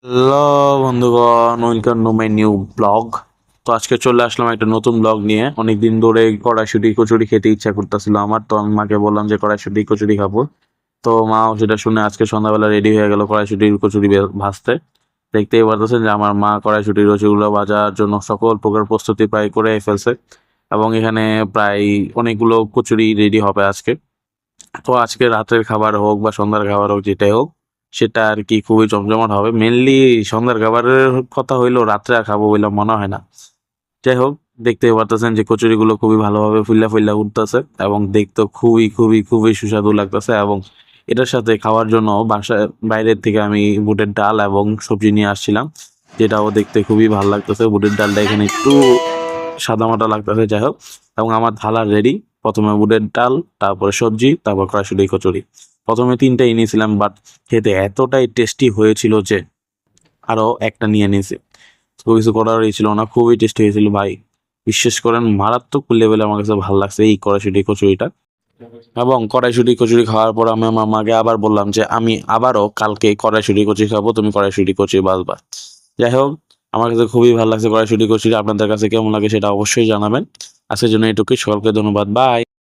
Hello বন্ধুগণ, welcome to my new blog. তো আজকে চলে আসলাম একটা নতুন ব্লগ নিয়ে। অনেকদিন ধরে কড়াইশুঁটি কচুরি খেতে ইচ্ছা করতেছিল আমার, তো আমি মাকে বললাম যে কড়াইশুঁটি কচুরি খাবো। তো মাও সেটা শুনে আজকে সন্ধ্যাবেলা রেডি হয়ে গেল কড়াইশুঁটির কচুরি ভাজতে। দেখতেই পারতেছেন যে আমার মা কড়াইশুঁটির কচুরিগুলো ভাজার জন্য সকল প্রকার প্রস্তুতি প্রায় করে ফেলছে, এবং এখানে প্রায় অনেকগুলো কচুরি রেডি হবে আজকে। তো আজকে রাতের খাবার হোক বা সন্ধ্যার খাবার হোক, যেটাই হোক, সেটা আর কি খুবই জমজমাট হবে। মেনলি সন্ধ্যার খাবারের কথা হইলো, রাত্রে আর খাবো বলে মনে হয় না। যাই হোক, দেখতেই পারতেছেন যে কচুরিগুলো খুবই ভালোভাবে ফুল্লা ফুল্লা উঠতেছে, এবং দেখতে খুবই খুবই খুবই সুস্বাদু লাগতেছে। এবং এটার সাথে খাওয়ার জন্য বাসায় বাইরের থেকে আমি বুটের ডাল এবং সবজি নিয়ে আসছিলাম, যেটাও দেখতে খুবই ভালো লাগতেছে। বুটের ডালটা এখানে একটু সাদামাটা লাগতেছে। যাই হোক, এবং আমার থালা রেডি। প্রথমে বুটের ডাল, তারপরে সবজি, তারপর কড়াইশুঁটি কচুরি। প্রথমে তিনটাই নিয়েছিলাম, বাট খেতে এতটাই টেস্টি হয়েছিল যে আরো একটা নিয়ে নিয়েছি। তো কিছু করারই ছিল না, খুবই টেস্টি হয়েছিল ভাই। বিশ্বাস করেন, মারাত্মক লেভেলে আমার কাছে ভালো লাগছে এই কড়াইশুঁটি কচুরিটা। এবং কড়াইশুঁটি কচুরি খাওয়ার পর আমি আমার মাকে আবার বললাম যে আমি আবারও কালকে কড়াইশুঁটি কচুরি খাবো, তুমি কড়াইশুঁটি কচুরি বাজবা। যাই হোক, আমার কাছে খুবই ভালো লাগছে কড়াইশুঁটি কচুরি। আপনাদের কাছে কেমন লাগে সেটা অবশ্যই জানাবেন। আজকের জন্য এটুকুই, সকলকে ধন্যবাদ, বাই।